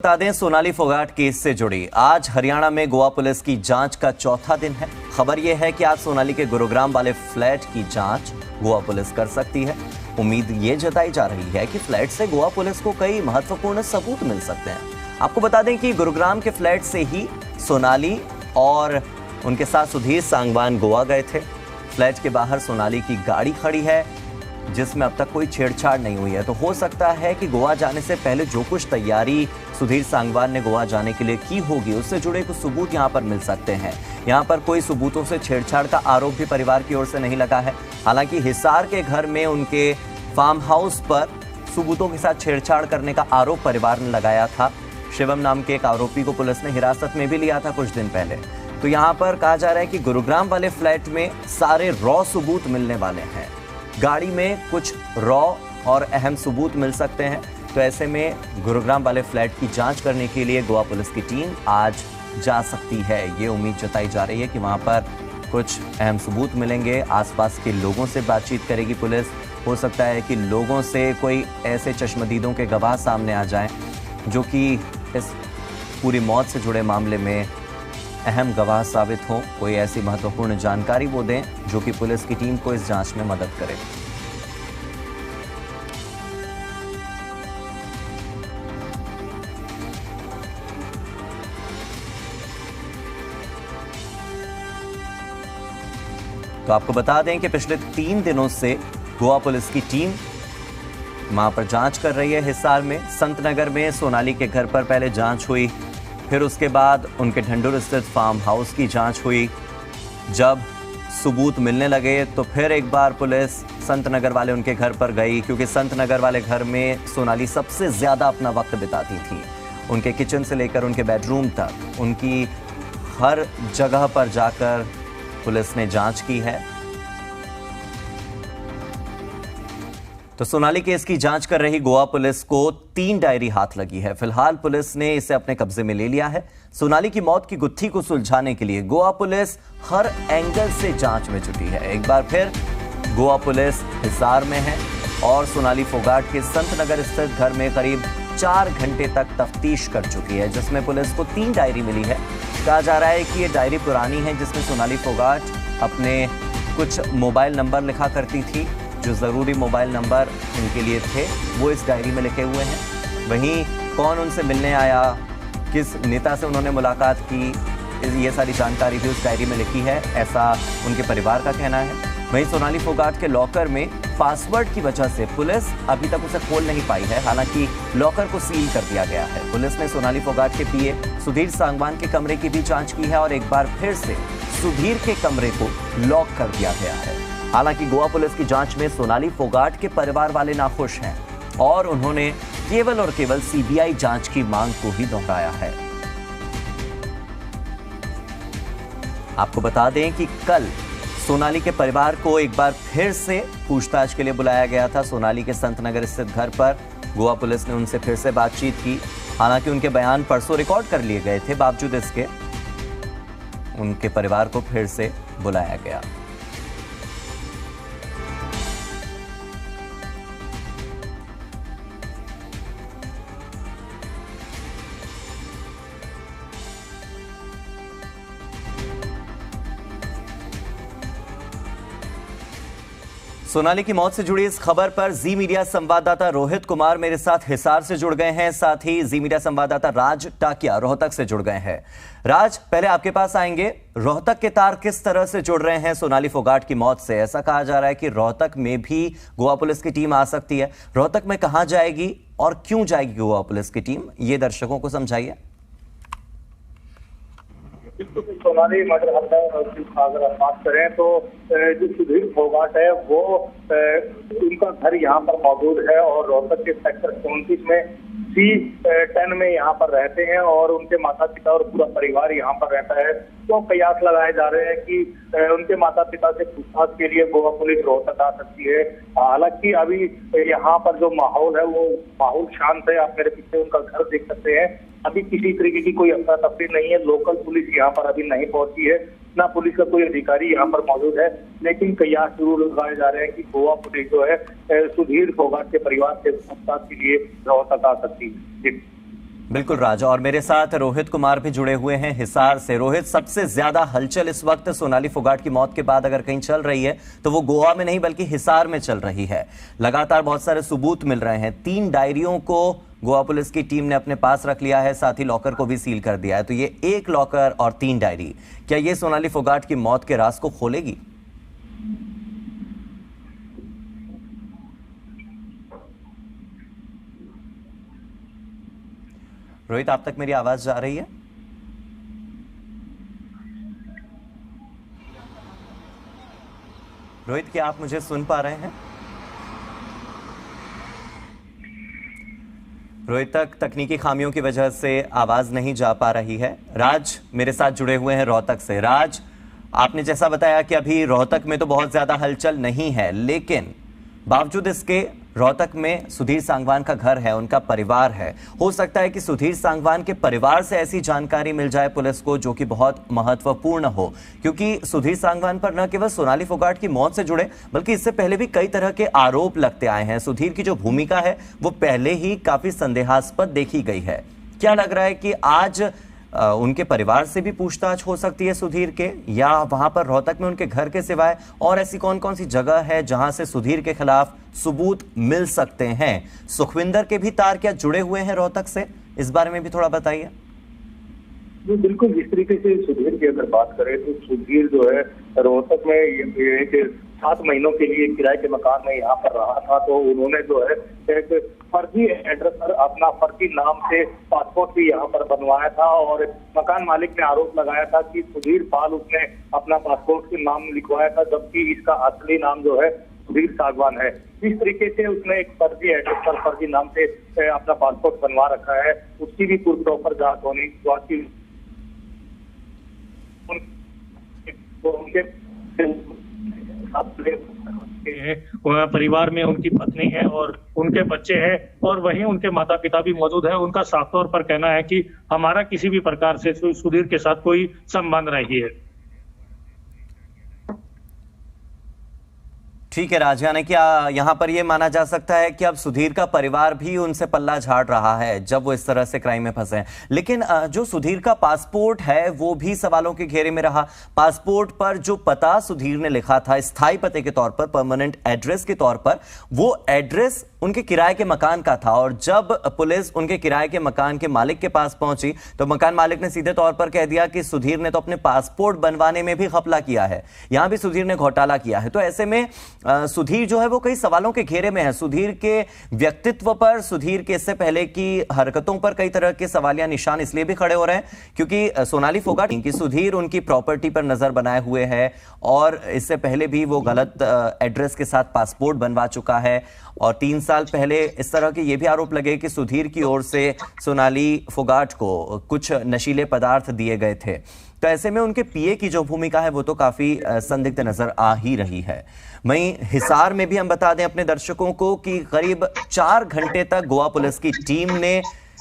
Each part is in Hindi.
बता दें, सोनाली फोगाट केस से जुड़ी आज हरियाणा में गोवा पुलिस की जांच का चौथा दिन है। खबर यह है कि आज सोनाली के गुरुग्राम वाले फ्लैट की जांच गोवा पुलिस कर सकती है। उम्मीद ये जताई जा रही है कि फ्लैट से गोवा पुलिस को कई महत्वपूर्ण सबूत मिल सकते हैं। आपको बता दें कि गुरुग्राम के फ्लैट से ही सोनाली और उनके साथ सुधीर सांगवान गोवा गए थे। फ्लैट के बाहर सोनाली की गाड़ी खड़ी है जिसमें अब तक कोई छेड़छाड़ नहीं हुई है। तो हो सकता है कि गोवा जाने से पहले जो कुछ तैयारी सुधीर सांगवान ने गोवा जाने के लिए की होगी उससे जुड़े कुछ सबूत यहां पर मिल सकते हैं। यहां पर कोई सबूतों से छेड़छाड़ का आरोप भी परिवार की ओर से नहीं लगा है। हालांकि हिसार के घर में उनके फार्म हाउस पर सबूतों के साथ छेड़छाड़ करने का आरोप परिवार ने लगाया था। शिवम नाम के एक आरोपी को पुलिस ने हिरासत में भी लिया था कुछ दिन पहले। तो यहाँ पर कहा जा रहा है कि गुरुग्राम वाले फ्लैट में सारे रॉ सबूत मिलने वाले हैं। गाड़ी में कुछ रॉ और अहम सबूत मिल सकते हैं। तो ऐसे में गुरुग्राम वाले फ्लैट की जांच करने के लिए गोवा पुलिस की टीम आज जा सकती है। ये उम्मीद जताई जा रही है कि वहां पर कुछ अहम सबूत मिलेंगे। आसपास के लोगों से बातचीत करेगी पुलिस। हो सकता है कि लोगों से कोई ऐसे चश्मदीदों के गवाह सामने आ जाएं जो कि इस पूरी मौत से जुड़े मामले में अहम गवाह साबित हो। कोई ऐसी महत्वपूर्ण जानकारी वो दें जो कि पुलिस की टीम को इस जांच में मदद करे। तो आपको बता दें कि पिछले 3 दिनों से गोवा पुलिस की टीम वहां पर जांच कर रही है। हिसार में संत नगर में सोनाली के घर पर पहले जांच हुई, फिर उसके बाद उनके ढंढूर स्थित फार्म हाउस की जांच हुई। जब सबूत मिलने लगे तो फिर एक बार पुलिस संत नगर वाले उनके घर पर गई, क्योंकि संत नगर वाले घर में सोनाली सबसे ज़्यादा अपना वक्त बिताती थी। उनके किचन से लेकर उनके बेडरूम तक उनकी हर जगह पर जाकर पुलिस ने जांच की है। तो सोनाली केस की जांच कर रही गोवा पुलिस को 3 डायरी हाथ लगी है। फिलहाल पुलिस ने इसे अपने कब्जे में ले लिया है। सोनाली की मौत की गुत्थी को सुलझाने के लिए गोवा पुलिस हर एंगल से जांच में जुटी है। एक बार फिर गोवा पुलिस हिसार में है और सोनाली फोगाट के संत नगर स्थित घर में करीब 4 घंटे तक तफ्तीश कर चुकी है, जिसमें पुलिस को 3 डायरी मिली है। कहा जा रहा है कि ये डायरी पुरानी है जिसमें सोनाली फोगाट अपने कुछ मोबाइल नंबर लिखा करती थी। जो ज़रूरी मोबाइल नंबर उनके लिए थे वो इस डायरी में लिखे हुए हैं। वहीं कौन उनसे मिलने आया, किस नेता से उन्होंने मुलाकात की, ये सारी जानकारी भी उस डायरी में लिखी है, ऐसा उनके परिवार का कहना है। वहीं सोनाली फोगाट के लॉकर में पासवर्ड की वजह से पुलिस अभी तक उसे खोल नहीं पाई है। हालांकि लॉकर को सील कर दिया गया है। पुलिस ने सोनाली फोगाट के पीए सुधीर सांगवान के कमरे की भी जांच की है और एक बार फिर से सुधीर के कमरे को लॉक कर दिया गया है। हालांकि गोवा पुलिस की जांच में सोनाली फोगाट के परिवार वाले नाखुश हैं और उन्होंने केवल और केवल सीबीआई जांच की मांग को ही दोहराया है। आपको बता दें कि कल सोनाली के परिवार को एक बार फिर से पूछताछ के लिए बुलाया गया था। सोनाली के संत नगर स्थित घर पर गोवा पुलिस ने उनसे फिर से बातचीत की। हालांकि उनके बयान परसों रिकॉर्ड कर लिए गए थे, बावजूद इसके उनके परिवार को फिर से बुलाया गया। सोनाली की मौत से जुड़ी इस खबर पर जी मीडिया संवाददाता रोहित कुमार मेरे साथ हिसार से जुड़ गए हैं। साथ ही जी मीडिया संवाददाता राज टाकिया रोहतक से जुड़ गए हैं। राज, पहले आपके पास आएंगे। रोहतक के तार किस तरह से जुड़ रहे हैं सोनाली फोगाट की मौत से? ऐसा कहा जा रहा है कि रोहतक में भी गोवा पुलिस की टीम आ सकती है। रोहतक में कहां जाएगी और क्यों जाएगी गोवा पुलिस की टीम, ये दर्शकों को समझाइए। सोनाली मर्डर हत्या की अगर हम बात करें तो जो सुधीर फोगाट है वो उनका घर यहाँ पर मौजूद है और रोहतक के सेक्टर 34 में C10 में यहाँ पर रहते हैं और उनके माता पिता और पूरा परिवार यहाँ पर रहता है। तो कयास लगाए जा रहे हैं कि उनके माता पिता से पूछताछ के लिए गोवा पुलिस रोहतक आ सकती है। हालांकि अभी यहाँ पर जो माहौल है वो माहौल शांत है। आप मेरे पीछे उनका घर देख सकते हैं। अभी किसी तरीके की कोई अफरा तफरी नहीं है। लोकल पुलिस यहाँ पर अभी नहीं पहुंची है, ना पुलिस का कोई अधिकारी यहाँ पर मौजूद है। लेकिन कयास जरूर लगाए जा रहे हैं कि गोवा पुलिस जो है सुधीर फोगाट के परिवार से पूछताछ के लिए रोहतक आ सकती है। बिल्कुल राज, और मेरे साथ रोहित कुमार भी जुड़े हुए हैं हिसार से। रोहित, सबसे ज्यादा हलचल इस वक्त सोनाली फोगाट की मौत के बाद अगर कहीं चल रही है तो वो गोवा में नहीं बल्कि हिसार में चल रही है। लगातार बहुत सारे सबूत मिल रहे हैं। 3 डायरियों को गोवा पुलिस की टीम ने अपने पास रख लिया है, साथ ही लॉकर को भी सील कर दिया है। तो ये 1 लॉकर और 3 डायरी, क्या ये सोनाली फोगाट की मौत के राज को खोलेगी? रोहित, आप तक मेरी आवाज जा रही है? रोहित, क्या आप मुझे सुन पा रहे हैं? रोहित तक तकनीकी खामियों की वजह से आवाज नहीं जा पा रही है। राज मेरे साथ जुड़े हुए हैं रोहतक से। राज, आपने जैसा बताया कि अभी रोहतक में तो बहुत ज्यादा हलचल नहीं है, लेकिन बावजूद इसके रोहतक में सुधीर सांगवान का घर है, उनका परिवार है। हो सकता है कि सुधीर सांगवान के परिवार से ऐसी जानकारी मिल जाए पुलिस को जो कि बहुत महत्वपूर्ण हो, क्योंकि सुधीर सांगवान पर न केवल सोनाली फोगाट की मौत से जुड़े बल्कि इससे पहले भी कई तरह के आरोप लगते आए हैं। सुधीर की जो भूमिका है वो पहले ही काफी संदेहास्पद देखी गई है। क्या लग रहा है कि आज उनके परिवार से भी पूछताछ हो सकती है सुधीर के, या वहां पर रोहतक में उनके घर के सिवाय और ऐसी कौन कौन सी जगह है जहां से सुधीर के खिलाफ सबूत मिल सकते हैं? सुखविंदर के भी तार क्या जुड़े हुए हैं रोहतक से? इस बारे में भी थोड़ा बताइए। बिल्कुल, जिस तरीके से सुधीर की अगर बात करें तो सुधीर जो है रोहतक में एक 7 महीनों के लिए किराए के मकान में यहाँ पर रहा था। तो उन्होंने जो है एक फर्जी एड्रेस पर अपना फर्जी नाम से पासपोर्ट भी यहाँ पर बनवाया था, और मकान मालिक ने आरोप लगाया था कि सुधीर पाल उसने अपना पासपोर्ट के नाम लिखवाया था, जबकि इसका असली नाम जो है सुधीर सांगवान है। इस तरीके से उसने एक फर्जी एड्रेस पर फर्जी नाम से अपना पासपोर्ट बनवा रखा है। उसकी भी पूरी प्रॉपर जांच होनी चाहिए। उनके परिवार में उनकी पत्नी है और उनके बच्चे हैं, और वहीं उनके माता पिता भी मौजूद है। उनका साफ तौर पर कहना है कि हमारा किसी भी प्रकार से सुधीर के साथ कोई संबंध नहीं है। ठीक है राज, यानी क्या यहां पर यह माना जा सकता है कि अब सुधीर का परिवार भी उनसे पल्ला झाड़ रहा है जब वो इस तरह से क्राइम में फंसे हैं? लेकिन जो सुधीर का पासपोर्ट है वो भी सवालों के घेरे में रहा। पासपोर्ट पर जो पता सुधीर ने लिखा था स्थायी पते के तौर पर, परमानेंट एड्रेस के तौर पर, वो एड्रेस उनके किराए के मकान का था। और जब पुलिस उनके किराए के मकान के मालिक के पास पहुंची तो मकान मालिक ने सीधे तौर पर कह दिया कि सुधीर ने तो अपने पासपोर्ट बनवाने में भी घपला किया है, यहां भी सुधीर ने घोटाला किया है। तो ऐसे में सुधीर जो है वो कई सवालों के घेरे में है। सुधीर के व्यक्तित्व पर, सुधीर के इससे पहले की हरकतों पर कई तरह के सवालिया निशान इसलिए भी खड़े हो रहे हैं क्योंकि सोनाली फोगाट की सुधीर उनकी प्रॉपर्टी पर नजर बनाए हुए है, और इससे पहले भी वो गलत एड्रेस के साथ पासपोर्ट बनवा चुका है। और 3 साल पहले इस तरह के ये भी आरोप लगे कि सुधीर की ओर से सोनाली फोगाट को कुछ नशीले पदार्थ दिए गए थे। तो ऐसे में उनके पीए की जो भूमिका है वो तो काफी संदिग्ध नजर आ ही रही है। वहीं हिसार में भी हम बता दें अपने दर्शकों को कि करीब 4 घंटे तक गोवा पुलिस की टीम ने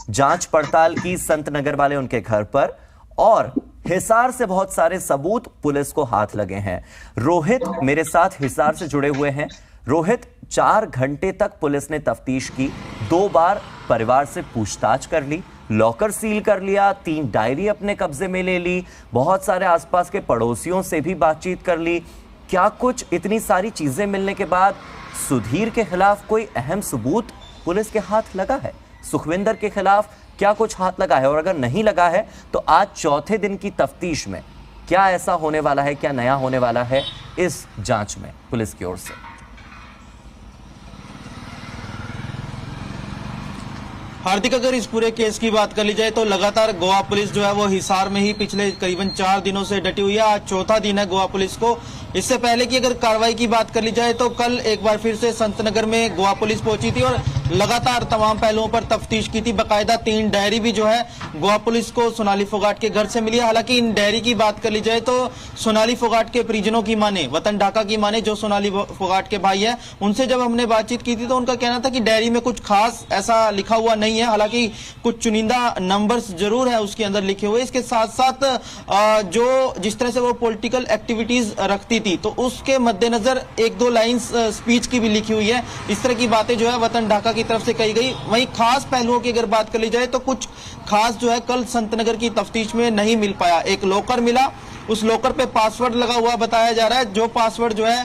जांच पड़ताल की संत नगर वाले उनके घर पर, और हिसार से बहुत सारे सबूत पुलिस को हाथ लगे हैं। रोहित मेरे साथ हिसार से जुड़े हुए हैं। रोहित, 4 घंटे तक पुलिस ने तफ्तीश की, 2 बार परिवार से पूछताछ कर ली, लॉकर सील कर लिया, 3 डायरी अपने कब्जे में ले ली, बहुत सारे आसपास के पड़ोसियों से भी बातचीत कर ली। क्या कुछ इतनी सारी चीजें मिलने के बाद सुधीर के खिलाफ कोई अहम सबूत पुलिस के हाथ लगा है? सुखविंदर के खिलाफ क्या कुछ हाथ लगा है? और अगर नहीं लगा है तो आज चौथे दिन की तफ्तीश में क्या ऐसा होने वाला है, क्या नया होने वाला है इस जांच में पुलिस की ओर से? हार्दिक, अगर इस पूरे केस की बात कर ली जाए तो लगातार गोवा पुलिस जो है वो हिसार में ही पिछले करीबन 4 दिनों से डटी हुई है। आज चौथा दिन है गोवा पुलिस को। इससे पहले की अगर कार्रवाई की बात कर ली जाए तो कल एक बार फिर से संतनगर में गोवा पुलिस पहुंची थी और लगातार तमाम पहलुओं पर तफ्तीश की थी। बाकायदा 3 डायरी भी जो है गोवा पुलिस को सोनाली फोगाट के घर से मिली है। हालांकि इन डायरी की बात कर ली जाए तो सोनाली फोगाट के परिजनों की माने, वतन ढाका की माने, जो सोनाली फोगाट के भाई है, उनसे जब हमने बातचीत की थी तो उनका कहना था कि डायरी में कुछ खास ऐसा लिखा हुआ नहीं है। हालांकि कुछ चुनिंदा नंबर्स जरूर है उसके अंदर लिखे हुए। इसके साथ साथ जो जिस तरह से वो पॉलिटिकल एक्टिविटीज रखती थी तो उसके मद्देनजर 1-2 लाइंस स्पीच की भी लिखी हुई है। इस तरह की बातें जो है वतन ढाका की तरफ से कही गई। वहीं खास पहलुओं की अगर बात कर ली जाए तो कुछ खास जो है कल संतनगर की तफ्तीश में नहीं मिल पाया। एक लॉकर मिला, उस लॉकर पे पासवर्ड लगा हुआ बताया जा रहा है, जो पासवर्ड जो है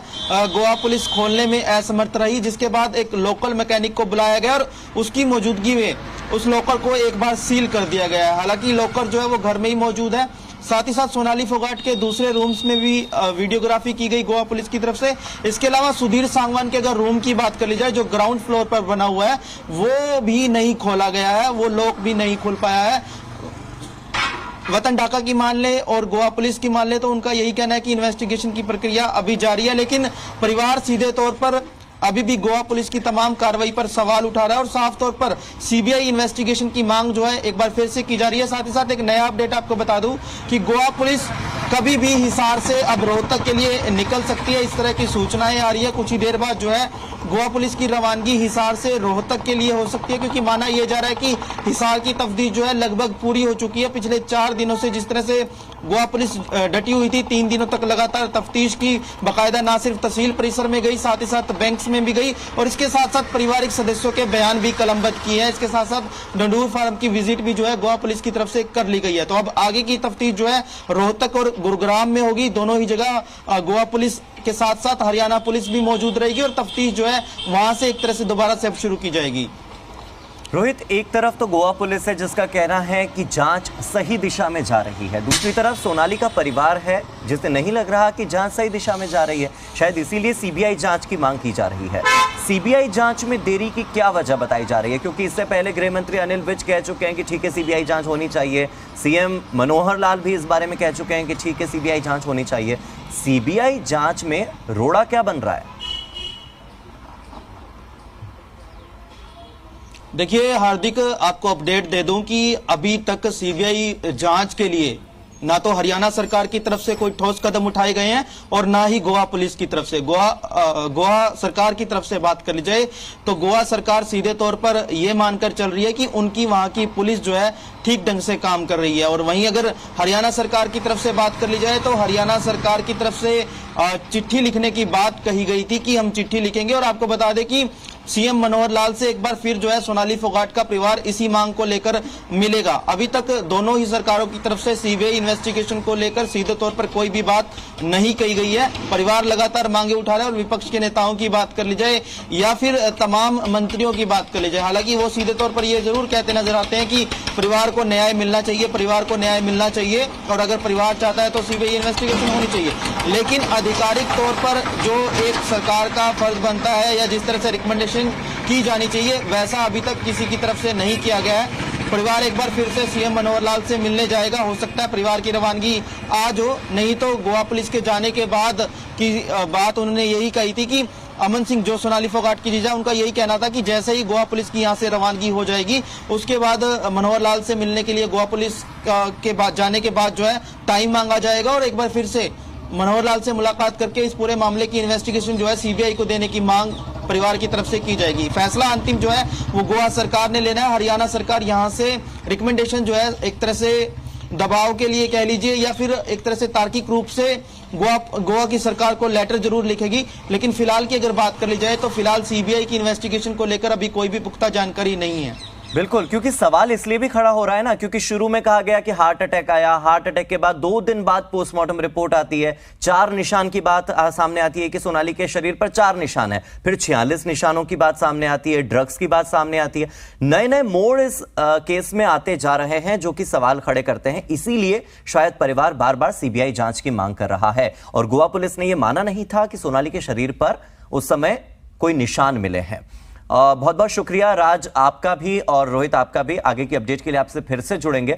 गोवा पुलिस खोलने में असमर्थ रही, जिसके बाद एक लोकल मैकेनिक को बुलाया गया और उसकी मौजूदगी में उस लॉकर को एक बार सील कर दिया गया है। हालांकि लॉकर जो है वो घर में ही मौजूद है। साथ ही साथ सोनाली फोगाट के दूसरे रूम्स में भी वीडियोग्राफी की गई गोवा पुलिस की तरफ से। इसके अलावा सुधीर सांगवान के अगर रूम की बात कर ली जाए, जो ग्राउंड फ्लोर पर बना हुआ है, वो भी नहीं खोला गया है, वो लॉक भी नहीं खुल पाया है। वतन ढाका की मान ले और गोवा पुलिस की मान ले तो उनका यही कहना है कि इन्वेस्टिगेशन की प्रक्रिया अभी जारी है, लेकिन परिवार सीधे तौर पर अभी भी गोवा पुलिस की तमाम कार्रवाई पर सवाल उठा रहा है और साफ तौर पर सीबीआई इन्वेस्टिगेशन की मांग जो है एक बार फिर से की जा रही है। साथ ही साथ एक नया अपडेट आपको बता दूं कि गोवा पुलिस कभी भी हिसार से अब रोहतक के लिए निकल सकती है, इस तरह की सूचनाएं आ रही है। कुछ ही देर बाद जो है गोवा पुलिस की रवानगी हिसार से रोहतक के लिए हो सकती है, क्योंकि माना यह जा रहा है कि हिसार की तफ्तीश जो है लगभग पूरी हो चुकी है। पिछले 4 दिनों से जिस तरह से गोवा पुलिस डटी हुई थी, 3 दिनों तक लगातार तफ्तीश की, बाकायदा ना सिर्फ तहसील परिसर में गई, साथ ही साथ बैंक्स में भी गई और इसके साथ साथ पारिवारिक सदस्यों के बयान भी कलमबद्ध किए हैं। इसके साथ साथ डंडूर फार्म की विजिट भी जो है गोवा पुलिस की तरफ से कर ली गई है। तो अब आगे की तफ्तीश जो है रोहतक और गुरुग्राम में होगी। दोनों ही जगह गोवा पुलिस के साथ साथ हरियाणा पुलिस भी मौजूद रहेगी और तफ्तीश जो है वहां से एक तरह से दोबारा से अब शुरू की जाएगी। रोहित, एक तरफ तो गोवा पुलिस है जिसका कहना है कि जांच सही दिशा में जा रही है, दूसरी तरफ सोनाली का परिवार है जिसे नहीं लग रहा कि जांच सही दिशा में जा रही है। शायद इसीलिए सीबीआई जांच की मांग की जा रही है। सीबीआई जांच में देरी की क्या वजह बताई जा रही है? क्योंकि इससे पहले गृह मंत्री अनिल विज कह चुके हैं कि ठीक है सीबीआई जांच होनी चाहिए, सीएम मनोहर लाल भी इस बारे में कह चुके हैं कि ठीक है सीबीआई जांच होनी चाहिए। सीबीआई जांच में रोड़ा क्या बन रहा है? देखिए हार्दिक, आपको अपडेट दे दूं कि अभी तक सीबीआई जांच के लिए ना तो हरियाणा सरकार की तरफ से कोई ठोस कदम उठाए गए हैं और ना ही गोवा पुलिस की तरफ से। गोवा सरकार की तरफ से बात कर ली जाए तो गोवा सरकार सीधे तौर पर यह मानकर चल रही है कि उनकी वहां की पुलिस जो है ठीक ढंग से काम कर रही है। और वहीं अगर हरियाणा सरकार की तरफ से बात कर ली जाए तो हरियाणा सरकार की तरफ से चिट्ठी लिखने की बात कही गई थी कि हम चिट्ठी लिखेंगे। और आपको बता दें कि सीएम मनोहर लाल से एक बार फिर जो है सोनाली फोगाट का परिवार इसी मांग को लेकर मिलेगा। अभी तक दोनों ही सरकारों की तरफ से सीबीआई इन्वेस्टिगेशन को लेकर सीधे तौर पर कोई भी बात नहीं कही गई है। परिवार लगातार मांगे उठा रहा है और विपक्ष के नेताओं की बात कर ली जाए या फिर तमाम मंत्रियों की बात कर ली जाए, हालांकि वो सीधे तौर पर यह जरूर कहते नजर आते हैं कि परिवार को न्याय मिलना चाहिए, परिवार को न्याय मिलना चाहिए और अगर परिवार चाहता है तो सीबीआई इन्वेस्टिगेशन होनी चाहिए। लेकिन आधिकारिक तौर पर जो एक सरकार का फर्ज बनता है या जिस तरह से रिकमेंडेशन की जानी चाहिए वैसा अभी तक किसी की तरफ से नहीं किया गया है। परिवार एक बार फिर से सीएम मनोहर लाल से मिलने जाएगा। हो सकता है परिवार की रवानगी आज हो, नहीं तो गोवा पुलिस के जाने के बाद की बात उन्होंने यही कही थी कि अमन सिंह जो सोनाली फोगाट की जीजा, उनका यही कहना था कि जैसे ही गोवा पुलिस की यहाँ से रवानगी हो जाएगी उसके बाद मनोहर लाल से मिलने के लिए गोवा पुलिस के बाद जाने के बाद जो है टाइम मांगा जाएगा और एक बार फिर से मनोहर लाल से मुलाकात करके इस पूरे मामले की इन्वेस्टिगेशन जो है सीबीआई को देने की मांग परिवार की तरफ से की जाएगी। फैसला अंतिम जो है वो गोवा सरकार ने लेना है। हरियाणा सरकार यहाँ से रिकमेंडेशन जो है एक तरह से दबाव के लिए कह लीजिए या फिर एक तरह से तार्किक रूप से गोवा की सरकार को लेटर जरूर लिखेगी, लेकिन फिलहाल की अगर बात कर ली जाए तो फिलहाल सीबीआई की इन्वेस्टिगेशन को लेकर अभी कोई भी पुख्ता जानकारी नहीं है। बिल्कुल, क्योंकि सवाल इसलिए भी खड़ा हो रहा है ना, क्योंकि शुरू में कहा गया कि हार्ट अटैक आया, हार्ट अटैक के बाद 2 दिन बाद पोस्टमार्टम रिपोर्ट आती है, 4 निशान की बात सामने आती है कि सोनाली के शरीर पर 4 निशान है, फिर 46 निशानों की बात सामने आती है, ड्रग्स की बात सामने आती है। नए नए मोड़ इस केस में आते जा रहे हैं जो कि सवाल खड़े करते हैं। इसीलिए शायद परिवार बार बार सीबीआई जांच की मांग कर रहा है और गोवा पुलिस ने यह माना नहीं था कि सोनाली के शरीर पर उस समय कोई निशान मिले हैं। बहुत बहुत शुक्रिया राज आपका भी और रोहित आपका भी। आगे की अपडेट के लिए आपसे फिर से जुड़ेंगे।